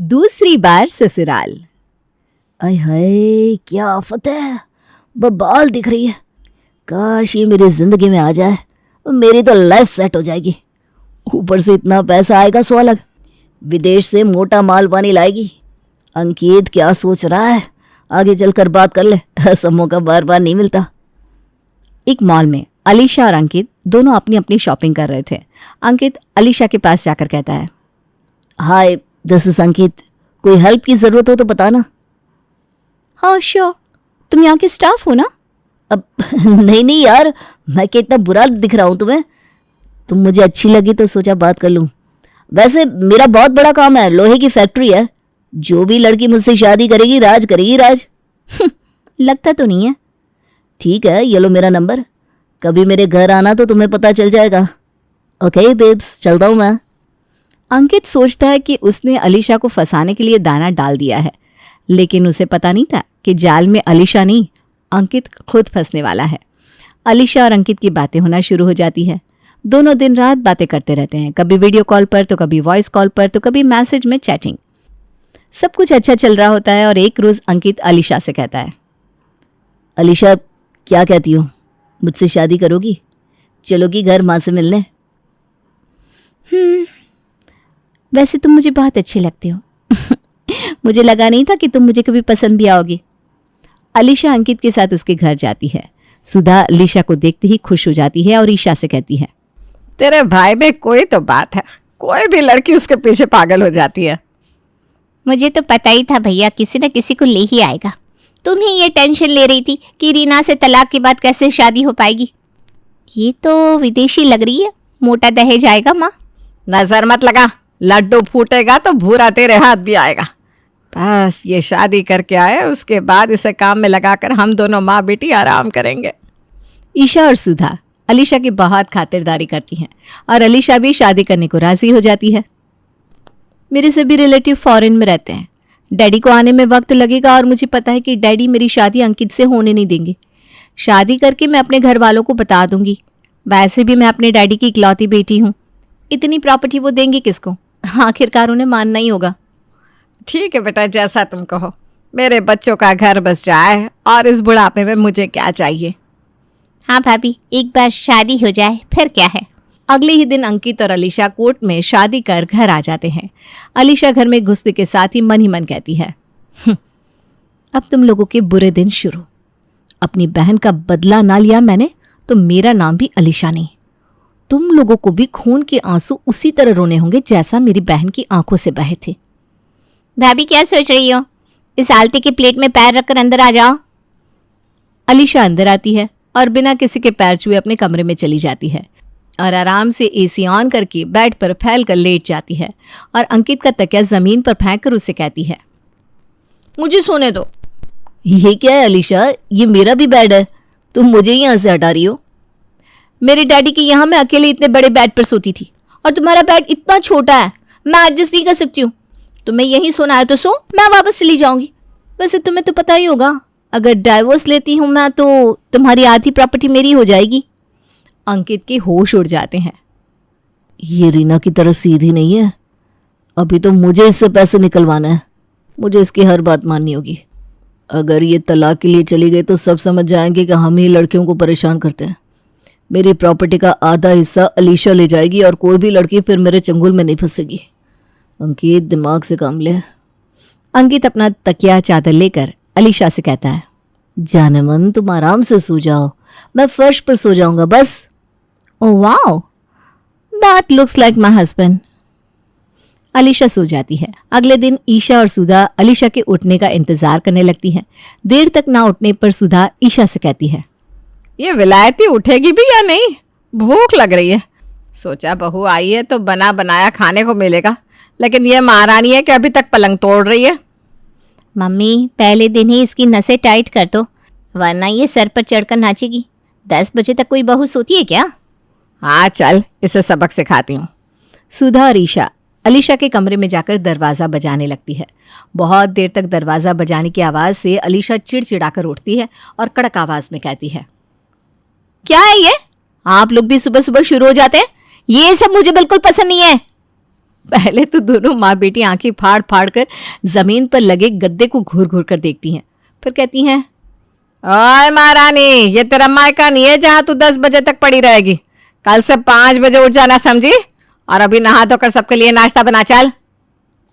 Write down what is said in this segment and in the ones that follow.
दूसरी बार ससुराल। आय हाय क्या आफत है, बबाल दिख रही है। काश ये मेरी जिंदगी में आ जाए, मेरी तो लाइफ सेट हो जाएगी। ऊपर से इतना पैसा आएगा 100 लाख, विदेश से मोटा माल पानी लाएगी। अंकित क्या सोच रहा है, आगे चलकर बात कर ले, ऐसा मौका बार बार नहीं मिलता। एक मॉल में अलीशा और अंकित दोनों अपनी अपनी शॉपिंग कर रहे थे। अंकित अलीशा के पास जाकर कहता है, हाय दिस इज अंकित, कोई हेल्प की ज़रूरत हो तो बताना। हाँ श्योर, तुम यहाँ के स्टाफ हो ना? अब नहीं यार, मैं क्या इतना बुरा दिख रहा हूँ तुम्हें? तुम मुझे अच्छी लगी तो सोचा बात कर लूँ। वैसे मेरा बहुत बड़ा काम है, लोहे की फैक्ट्री है। जो भी लड़की मुझसे शादी करेगी राज करेगी, राज। लगता तो नहीं है। ठीक है, ये लो मेरा नंबर, कभी मेरे घर आना तो तुम्हें पता चल जाएगा। ओके बेब्स, चलता हूँ मैं। अंकित सोचता है कि उसने अलीशा को फंसाने के लिए दाना डाल दिया है, लेकिन उसे पता नहीं था कि जाल में अलीशा नहीं, अंकित खुद फंसने वाला है। अलीशा और अंकित की बातें होना शुरू हो जाती है। दोनों दिन रात बातें करते रहते हैं, कभी वीडियो कॉल पर तो कभी वॉइस कॉल पर तो कभी मैसेज में चैटिंग। सब कुछ अच्छा चल रहा होता है और एक रोज अंकित अलीशा से कहता है, अलीशा क्या कहती हो, मुझसे शादी करोगी? चलोगी घर माँ से मिलने? वैसे तुम मुझे बहुत अच्छी लगती हो। मुझे लगा नहीं था कि तुम मुझे कभी पसंद भी आओगी। अलीशा अंकित के साथ उसके घर जाती है। सुधा अलीशा को देखते ही खुश हो जाती है और ईशा से कहती है, तेरे भाई में कोई तो बात है, कोई भी लड़की उसके पीछे पागल हो जाती है। मुझे तो पता ही था भैया, किसी न किसी को ले ही आएगा। तुम ही ये टेंशन ले रही थी कि रीना से तलाक के बाद कैसे शादी हो पाएगी। ये तो विदेशी लग रही है, मोटा दहेज आएगा माँ। नजर मत लगा, लड्डू फूटेगा तो भूरा तेरे हाथ भी आएगा। बस ये शादी करके आए, उसके बाद इसे काम में लगाकर हम दोनों माँ बेटी आराम करेंगे। ईशा और सुधा अलीशा की बहुत खातिरदारी करती हैं और अलीशा भी शादी करने को राजी हो जाती है। मेरे सभी रिलेटिव फॉरेन में रहते हैं, डैडी को आने में वक्त लगेगा और मुझे पता है कि डैडी मेरी शादी अंकित से होने नहीं देंगे। शादी करके मैं अपने घर वालों को बता दूंगी। वैसे भी मैं अपने डैडी की इकलौती बेटी हूँ, इतनी प्रॉपर्टी वो देंगे किसको? आखिरकार उन्हें मानना ही होगा। ठीक है बेटा, जैसा तुम कहो। मेरे बच्चों का घर बस जाए और इस बुढ़ापे में मुझे क्या चाहिए। हाँ भाभी, एक बार शादी हो जाए फिर क्या है। अगले ही दिन अंकित और अलीशा कोर्ट में शादी कर घर आ जाते हैं। अलीशा घर में घुसने के साथ ही मन कहती है, अब तुम लोगों के बुरे दिन शुरू। अपनी बहन का बदला ना लिया मैंने तो मेरा नाम भी अलीशा नहीं। तुम लोगों को भी खून के आंसू उसी तरह रोने होंगे जैसा मेरी बहन की आंखों से बहे थे। भाभी क्या सोच रही हो? इस आलती की प्लेट में पैर रखकर अंदर आ जाओ। अलीशा अंदर आती है और बिना किसी के पैर छुए अपने कमरे में चली जाती है और आराम से एसी ऑन करके बेड पर फैल कर लेट जाती है और अंकित का तकिया जमीन पर फेंक कर उससे कहती है, मुझे सोने दो। ये क्या है अलीशा, ये मेरा भी बेड है, तुम मुझे यहाँ से हटा रही हो? मेरे डैडी के यहाँ मैं अकेले इतने बड़े बेड पर सोती थी और तुम्हारा बेड इतना छोटा है, मैं एडजस्ट नहीं कर सकती हूँ। तुम्हें यहीं सोना है तो सो, मैं वापस चली जाऊंगी। वैसे तुम्हें तो पता ही होगा, अगर डाइवोर्स लेती हूँ मैं तो तुम्हारी आधी प्रॉपर्टी मेरी हो जाएगी। अंकित के होश उड़ जाते हैं। ये रीना की तरह सीधी नहीं है, अभी तो मुझे इससे पैसे निकलवाना है, मुझे इसकी हर बात माननी होगी। अगर ये तलाक के लिए चली गई तो सब समझ जाएंगे कि हम ही लड़कियों को परेशान करते हैं। मेरी प्रॉपर्टी का आधा हिस्सा अलीशा ले जाएगी और कोई भी लड़की फिर मेरे चंगुल में नहीं फंसेगी। अंकित दिमाग से काम ले। अंकित अपना तकिया चादर लेकर अलीशा से कहता है, जाने मन तुम आराम से सो जाओ, मैं फर्श पर सो जाऊंगा बस। Oh wow, that looks like my husband. Alisha सो जाती है। अगले दिन ईशा और सुधा अलीशा के उठने का इंतजार करने लगती हैं। देर तक ना उठने पर सुधा ईशा से कहती है, ये विलायती उठेगी भी या नहीं? भूख लग रही है। सोचा बहू आई है तो बना बनाया खाने को मिलेगा, लेकिन ये महारानी है कि अभी तक पलंग तोड़ रही है। मम्मी पहले दिन ही इसकी नसें टाइट कर दो, वरना ये सर पर चढ़कर नाचेगी। 10 बजे तक कोई बहू सोती है क्या? हाँ चल, इसे सबक सिखाती हूँ। सुधा और ईशा अलीशा के कमरे में जाकर दरवाज़ा बजाने लगती है। बहुत देर तक दरवाज़ा बजाने की आवाज़ से अलीशा चिड़चिड़ाकर उठती है और कड़क आवाज़ में कहती है, क्या है ये? आप लोग भी सुबह सुबह शुरू हो जाते हैं, ये सब मुझे बिल्कुल पसंद नहीं है। पहले तो दोनों माँ बेटी आंखें फाड़ फाड़ कर जमीन पर लगे गद्दे को घूर घूर कर देखती हैं, फिर कहती हैं, ओए महारानी, ये तेरा मायका नहीं है जहाँ तू 10 बजे तक पड़ी रहेगी। कल से 5 बजे उठ जाना, समझी? और अभी नहा धोकर सबके लिए नाश्ता बना चल।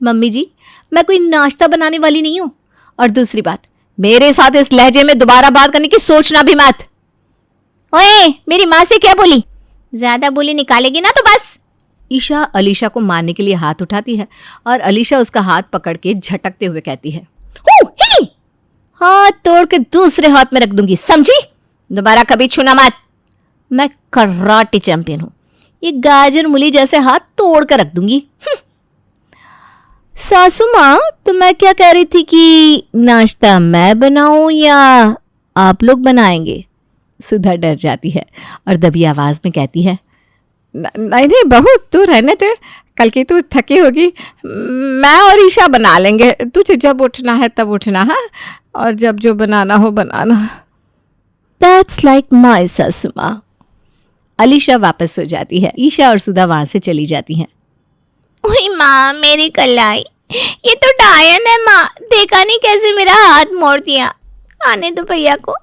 मम्मी जी, मैं कोई नाश्ता बनाने वाली नहीं हूँ। और दूसरी बात, मेरे साथ इस लहजे में दोबारा बात करने की सोचना भी मत। ओए, मेरी माँ से क्या बोली? ज्यादा बोली निकालेगी ना तो बस। ईशा अलीशा को मारने के लिए हाथ उठाती है और अलीशा उसका हाथ पकड़ के झटकते हुए कहती है, ही! हाथ तोड़ के दूसरे हाथ में रख दूंगी, समझी? दोबारा कभी छूना मत। मैं कराटे चैंपियन हूँ, ये गाजर मूली जैसे हाथ तोड़ कर रख दूंगी। सासू माँ, तो मैं क्या कह रही थी कि नाश्ता मैं बनाऊं या आप लोग बनाएंगे? सुधा डर जाती है और दबी आवाज में कहती है, नहीं नहीं बहू, तू रहने दे, कल की तू थकी होगी, मैं और ईशा बना लेंगे। तुझे जब उठना है तब उठना, हाँ, और जब जो बनाना हो बनाना। दैट्स लाइक माय सासू माँ। अलीशा वापस सो जाती है। ईशा और सुधा वहां से चली जाती हैं। ओए माँ, मेरी कलाई, ये तो डायन है माँ। देखा नहीं कैसे मेरा हाथ मोड़ दिया। आने दो भैया को,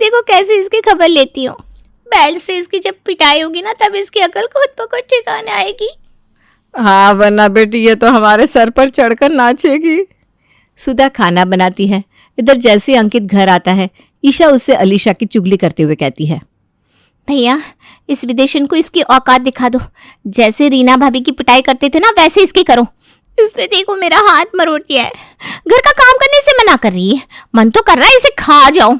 देखो कैसे इसकी खबर लेती हूँ। बेल्ट से इसकी जब पिटाई होगी ना, तब इसकी अकल खुद ब खुद ठिकाने आएगी। हाँ, वरना बेटी ये तो हमारे सर पर चढ़कर नाचेगी। सुधा खाना बनाती है। इधर जैसे अंकित घर आता है, ईशा उससे अलीशा की चुगली करते हुए कहती है, भैया, इस विदेशन को इसकी औकात दिखा दो। जैसे रीना भाभी की पिटाई करते थे ना, वैसे इसकी करो। इसने देखो मेरा हाथ मरोड़ दिया है। घर का काम करने से मना कर रही है। मन तो कर रहा है इसे खा जाऊं।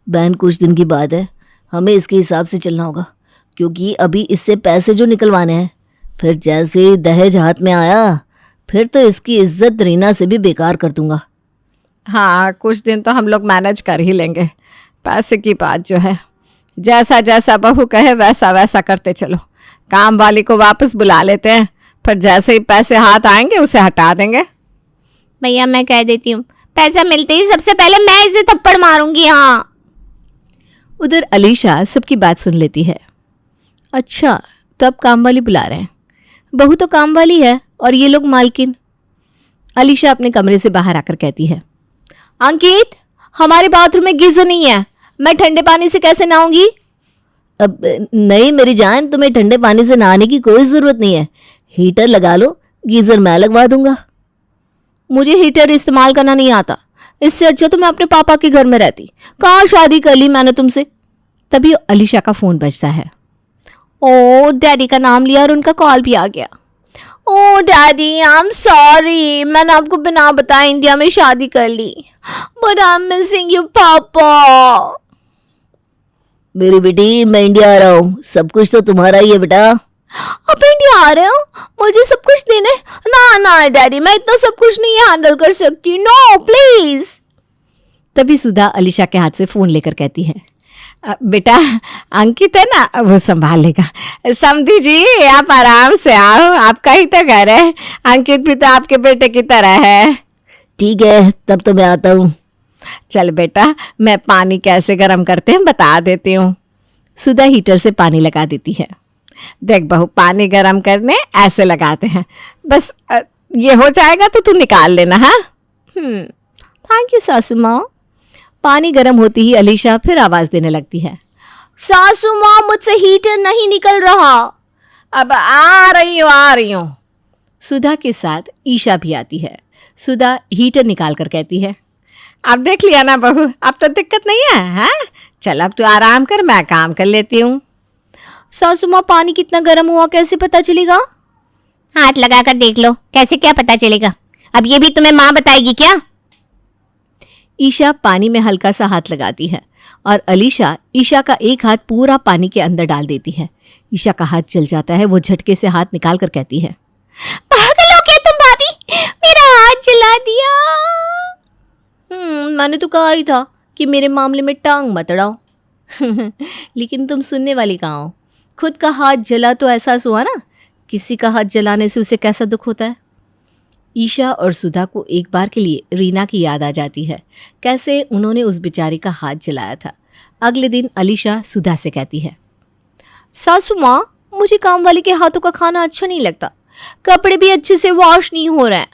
बहन, कुछ दिन की बात है, हमें इसके हिसाब से चलना होगा, क्योंकि अभी इससे पैसे जो निकलवाने हैं, फिर जैसे दहेज हाथ में आया, फिर तो इसकी इज्जत रीना से भी बेकार कर दूंगा। हाँ, कुछ दिन तो हम लोग मैनेज कर ही लेंगे। पैसे की बात जो है, जैसा जैसा बहू कहे वैसा वैसा करते चलो। काम वाली को वापस बुला लेते हैं, फिर जैसे ही पैसे हाथ आएंगे उसे हटा देंगे। भैया, मैं कह देती हूँ, पैसा मिलते ही सबसे पहले मैं इसे थप्पड़ मारूंगी। हाँ। उधर अलीशा सबकी बात सुन लेती है। अच्छा, तो अब काम वाली बुला रहे हैं। बहू तो काम वाली है और ये लोग मालकिन। अलीशा अपने कमरे से बाहर आकर कहती है, अंकित, हमारे बाथरूम में गीजर नहीं है, मैं ठंडे पानी से कैसे नहाऊंगी? अब नहीं मेरी जान, तुम्हें ठंडे पानी से नहाने की कोई ज़रूरत नहीं है। हीटर लगा लो, गीज़र मैं लगवा दूंगा। मुझे हीटर इस्तेमाल करना नहीं आता। इससे अच्छा तो मैं अपने पापा के घर में रहती। कहाँ शादी कर ली मैंने तुमसे। तभी अलीशा का फ़ोन बजता है। ओ, डैडी का नाम लिया और उनका कॉल भी आ गया। Oh daddy, I am sorry, मैंने आपको बिना बताए इंडिया में शादी कर ली, but I am missing you पापा। मेरी बेटी, मैं इंडिया आ रहा हूँ, सब कुछ तो तुम्हारा ही है बेटा। आप इंडिया आ रहे हो? मुझे सब कुछ देने? ना ना डैडी, मैं इतना सब कुछ नहीं हैंडल कर सकती। No please. तभी सुधा अलीशा के हाथ से फोन लेकर कहती है, बेटा, अंकित है ना, वो संभाल लेगा। समधी जी, आप आराम से आओ, आपका ही तो घर है। अंकित भी तो आपके बेटे की तरह है। ठीक है, तब तो मैं आता हूँ। चल बेटा, मैं पानी कैसे गर्म करते हैं बता देती हूँ। सुधा हीटर से पानी लगा देती है। देख बहू, पानी गर्म करने ऐसे लगाते हैं, बस ये हो जाएगा तो तू निकाल लेना। हाँ, थैंक यू सासू माँ। पानी गर्म होती ही अलीशा फिर आवाज देने लगती है, सासू माँ, मुझसे हीटर नहीं निकल रहा। अब आ रही हूँ। सुधा के साथ ईशा भी आती है। सुधा हीटर निकाल कर कहती है, अब देख लिया ना बहू, अब तो दिक्कत नहीं है। हाँ, चल अब तू आराम कर, मैं काम कर लेती हूँ। सासू माँ, पानी कितना गर्म हुआ कैसे पता चलेगा? हाथ लगा कर देख लो, कैसे क्या पता चलेगा? अब ये भी तुम्हें माँ बताएगी क्या? ईशा पानी में हल्का सा हाथ लगाती है और अलीशा ईशा का एक हाथ पूरा पानी के अंदर डाल देती है। ईशा का हाथ जल जाता है। वो झटके से हाथ निकाल कर कहती है, पागल हो क्या तुम भाभी, मेरा हाथ जला दिया। मैंने तो कहा ही था कि मेरे मामले में टांग मत अड़ाओ। लेकिन तुम सुनने वाली कहाँ हो? खुद का हाथ जला तो एहसास हुआ ना, किसी का हाथ जलाने से उसे कैसा दुख होता है। ईशा और सुधा को एक बार के लिए रीना की याद आ जाती है, कैसे उन्होंने उस बेचारी का हाथ जलाया था। अगले दिन अलीशा सुधा से कहती है, सासू माँ, मुझे काम वाले के हाथों का खाना अच्छा नहीं लगता। कपड़े भी अच्छे से वॉश नहीं हो रहे हैं।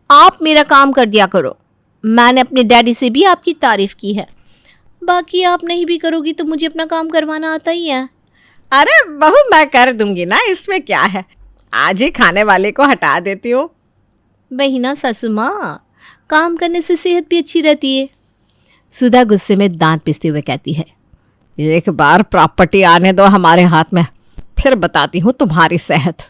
आप मेरा काम कर दिया करो। मैंने अपने डैडी से भी आपकी तारीफ की है। बाकी आप नहीं भी करोगी तो मुझे अपना काम करवाना आता ही है। अरे बहू मैं कर दूंगी ना, इसमें क्या है, आज ही खाने वाले को हटा देती हूँ। वही ना सासू माँ, काम करने से सेहत भी अच्छी रहती है। सुधा गुस्से में दांत पिसते हुए कहती है, एक बार प्रॉपर्टी आने दो हमारे हाथ में, फिर बताती हूँ तुम्हारी सेहत।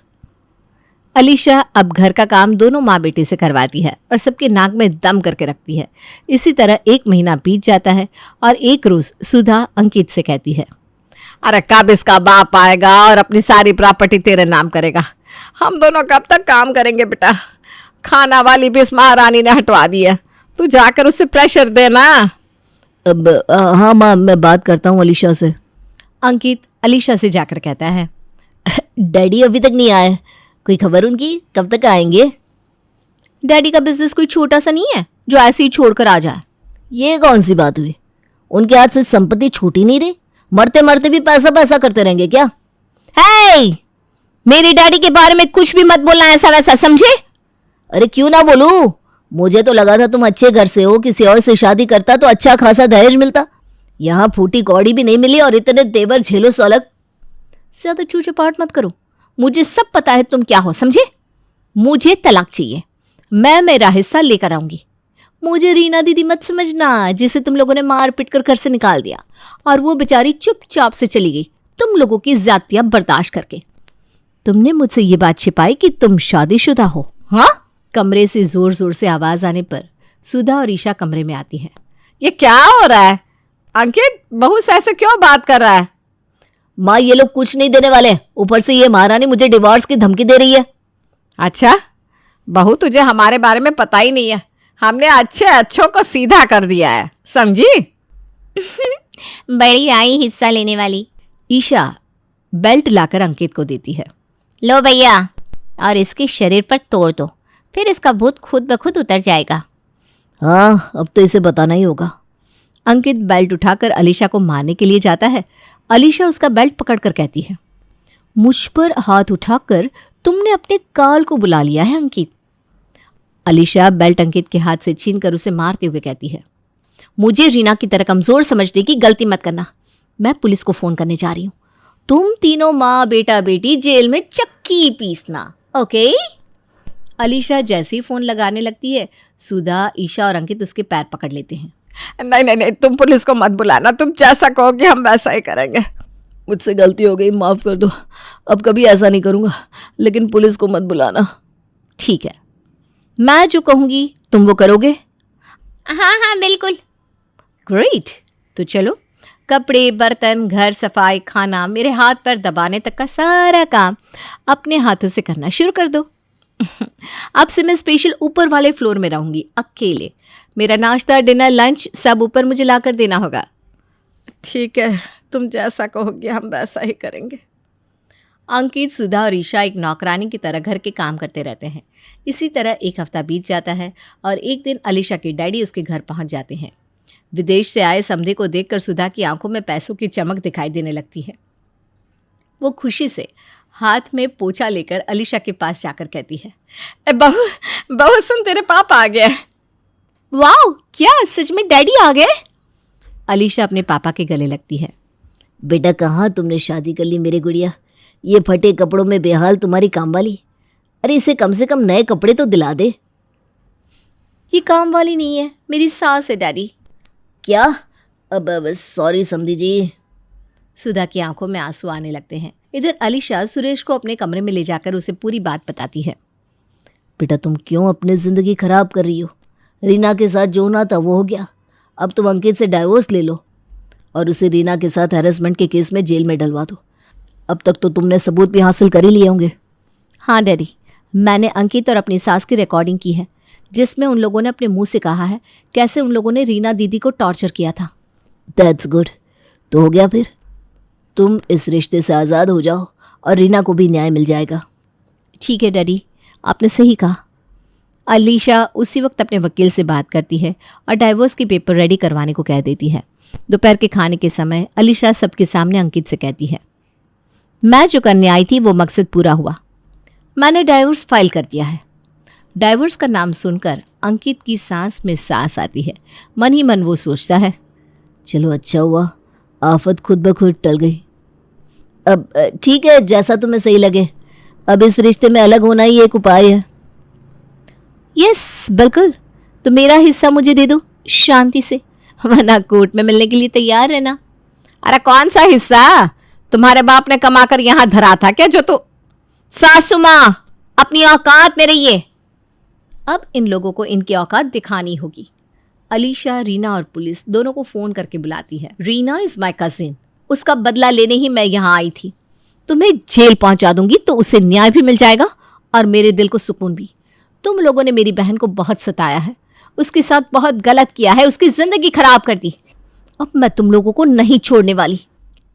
अलीशा अब घर का काम दोनों माँ बेटे से करवाती है और सबके नाक में दम करके रखती है। इसी तरह 1 महीना बीत जाता है और एक रोज सुधा अंकित से कहती है, अरे कब इसका बाप आएगा और अपनी सारी प्रॉपर्टी तेरे नाम करेगा। हम दोनों कब तक काम करेंगे बेटा। खाना वाली भी इस महारानी ने हटवा दी है, तू जाकर उससे प्रेशर देना। अब हाँ माँ, मैं बात करता हूँ अलीशा से। अंकित अलीशा से जाकर कहता है, डैडी अभी तक नहीं आए, कोई खबर उनकी, कब तक आएंगे? डैडी का बिजनेस कोई छोटा सा नहीं है जो ऐसे ही छोड़कर आ जाए। ये कौन सी बात हुई? उनके हाथ से संपत्ति छूटी नहीं रही, मरते मरते भी पैसा पैसा करते रहेंगे क्या? हे, मेरे डैडी के बारे में कुछ भी मत बोलना ऐसा वैसा, समझे? अरे क्यों ना बोलूं, मुझे तो लगा था तुम अच्छे घर से हो, किसी और से शादी करता तो अच्छा खासा दहेज मिलता। यहाँ फूटी कौड़ी भी नहीं मिली और इतने तेवर झेलो सलग। ज्यादा चूचे पाट मत करो, मुझे सब पता है तुम क्या हो, समझे? मुझे तलाक चाहिए, मैं मेरा हिस्सा लेकर आऊंगी। मुझे रीना दीदी मत समझना, जिसे तुम लोगों ने मार पीट कर घर से निकाल दिया और वो बेचारी चुपचाप से चली गई तुम लोगों की ज्यादतियां बर्दाश्त करके। तुमने मुझसे ये बात छिपाई कि तुम शादीशुदा हो, हाँ? कमरे से जोर जोर से आवाज आने पर सुधा और ईशा कमरे में आती है। ये क्या हो रहा है? अंकित बहू से ऐसे क्यों बात कर रहा है? माँ ये लोग कुछ नहीं देने वाले, ऊपर से ये महारानी मुझे डिवोर्स की धमकी दे रही है। अच्छा बहू, तुझे हमारे बारे में पता ही नहीं है। हमने अच्छे अच्छों को सीधा कर दिया है, समझी? बड़ी आई हिस्सा लेने वाली। ईशा बेल्ट लाकर अंकित को देती है। लो भैया, और इसके शरीर पर तोड़ दो, फिर इसका भूत खुद ब खुद उतर जाएगा। हाँ अब तो इसे बताना ही होगा। अंकित बेल्ट उठाकर अलीशा को मारने के लिए जाता है। अलीशा उसका बेल्ट पकड़कर कहती है, मुझ पर हाथ उठाकर तुमने अपने काल को बुला लिया है अंकित। अलीशा बेल्ट अंकित के हाथ से छीनकर उसे मारते हुए कहती है, मुझे रीना की तरह कमजोर समझने की गलती मत करना। मैं पुलिस को फोन करने जा रही हूं। तुम तीनों माँ बेटा बेटी जेल में चक्की पीसना, ओके? अलीशा जैसे ही फोन लगाने लगती है, सुधा, ईशा और अंकित उसके पैर पकड़ लेते हैं। नहीं नहीं नहीं, तुम पुलिस को मत बुलाना, तुम जैसा कहोगे हम वैसा ही करेंगे। मुझसे गलती हो गई, माफ कर दो, अब कभी ऐसा नहीं करूंगा, लेकिन पुलिस को मत बुलाना। ठीक है, मैं जो कहूंगी तुम वो करोगे? हाँ हाँ बिल्कुल। ग्रेट, तो चलो कपड़े, बर्तन, घर सफाई, खाना, मेरे हाथ पर दबाने तक का सारा काम अपने हाथों से करना शुरू कर दो। अब से मैं स्पेशल ऊपर वाले फ्लोर में रहूंगी अकेले। मेरा नाश्ता, डिनर, लंच सब ऊपर मुझे लाकर देना होगा। ठीक है, तुम जैसा कहोगे हम वैसा ही करेंगे। अंकित, सुधा और ईशा एक नौकरानी की तरह घर के काम करते रहते हैं। इसी तरह 1 हफ्ता बीत जाता है और एक दिन अलीशा के डैडी उसके घर पहुंच जाते हैं। विदेश से आए समधे को देखकर सुधा की आंखों में पैसों की चमक दिखाई देने लगती है। वो खुशी से हाथ में पोछा लेकर अलीशा के पास जाकर कहती है, बहू बहू सुन, तेरे पापा आ गए। वाओ, क्या सच में डैडी आ गए? अलीशा अपने पापा के गले लगती है। बेटा कहाँ तुमने शादी कर ली मेरे गुड़िया, ये फटे कपड़ों में बेहाल तुम्हारी काम वाली। अरे इसे कम से कम नए कपड़े तो दिला दे। ये काम वाली नहीं है, मेरी सास है डैडी। क्या? अब सॉरी समधी जी। सुधा की आंखों में आंसू आने लगते हैं। इधर अलीशा सुरेश को अपने कमरे में ले जाकर उसे पूरी बात बताती है। बेटा तुम क्यों अपनी जिंदगी खराब कर रही हो? रीना के साथ जो होना था वो हो गया, अब तुम अंकित से डाइवोर्स ले लो और उसे रीना के साथ हैरेसमेंट के केस में जेल में डलवा दो। अब तक तो तुमने सबूत भी हासिल कर ही लिए होंगे। हाँ डैडी, मैंने अंकित और अपनी सास की रिकॉर्डिंग की है, जिसमें उन लोगों ने अपने मुंह से कहा है कैसे उन लोगों ने रीना दीदी को टॉर्चर किया था। दैट्स गुड, तो हो गया फिर। तुम इस रिश्ते से आज़ाद हो जाओ और रीना को भी न्याय मिल जाएगा। ठीक है डैडी, आपने सही कहा। अलीशा उसी वक्त अपने वकील से बात करती है और डाइवोर्स के पेपर रेडी करवाने को कह देती है। दोपहर के खाने के समय अलीशा सबके सामने अंकित से कहती है, मैं जो करने आई थी वो मकसद पूरा हुआ। मैंने डाइवोर्स फाइल कर दिया है। डाइवोर्स का नाम सुनकर अंकित की सांस में सांस आती है। मन ही मन वो सोचता है, चलो अच्छा हुआ, आफत खुद ब खुद टल गई। अब ठीक है, जैसा तुम्हें सही लगे। अब इस रिश्ते में अलग होना ही एक उपाय है। यस बिल्कुल, तो मेरा हिस्सा मुझे दे दो शांति से, वरना कोर्ट में मिलने के लिए तैयार रहना। अरे कौन सा हिस्सा? तुम्हारे बाप ने कमाकर यहाँ धरा था क्या जो तो? सासू माँ, अपनी औकात में रहिए। अब इन लोगों को इनकी औकात दिखानी होगी। अलीशा, रीना और पुलिस दोनों को फोन करके बुलाती है। रीना इज माय कजिन, उसका बदला लेने ही मैं यहाँ आई थी। तुम्हें जेल पहुंचा दूंगी तो उसे न्याय भी मिल जाएगा और मेरे दिल को सुकून भी। तुम लोगों ने मेरी बहन को बहुत सताया है, उसके साथ बहुत गलत किया है, उसकी जिंदगी खराब कर दी। अब मैं तुम लोगों को नहीं छोड़ने वाली।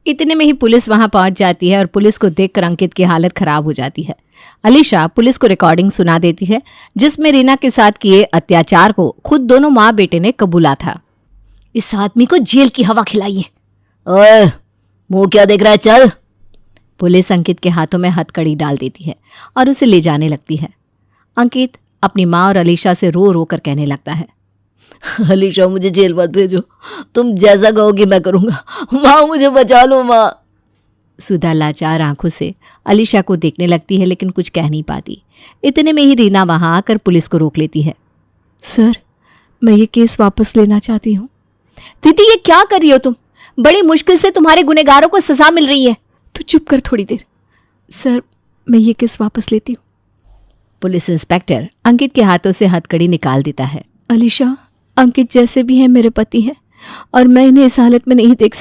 इतने में ही पुलिस वहां पहुंच जाती है और पुलिस को देखकर अंकित की हालत खराब हो जाती है। अलीशा पुलिस को रिकॉर्डिंग सुना देती है जिसमें रीना के साथ किए अत्याचार को खुद दोनों माँ बेटे ने कबूला था। इस आदमी को जेल की हवा खिलाइए। ओए, मुंह क्या देख रहा है, चल। पुलिस अंकित के हाथों में हथकड़ी डाल देती है और उसे ले जाने लगती है। अंकित अपनी माँ और अलीशा से रो रो कर कहने लगता है, अलीशा मुझे जेल मत भेजो, तुम जैसा कहोगी मैं करूँगा। माँ मुझे बचा लो माँ। सुधा लाचार आंखों से अलीशा को देखने लगती है लेकिन कुछ कह नहीं पाती। इतने में ही रीना वहां आकर पुलिस को रोक लेती है। सर, मैं ये केस वापस लेना चाहती हूँ। दीदी, ये क्या कर रही हो तुम? बड़ी मुश्किल से तुम्हारे गुनहगारों को सजा मिल रही है। तू चुप कर थोड़ी देर। सर, मैं ये केस वापस लेती हूँ। पुलिस इंस्पेक्टर अंकित के हाथों से हथकड़ी निकाल देता है। अलीशा, अंकित जैसे भी हैं मेरे पति हैं और मैं इन्हें इस हालत में नहीं देख सकती।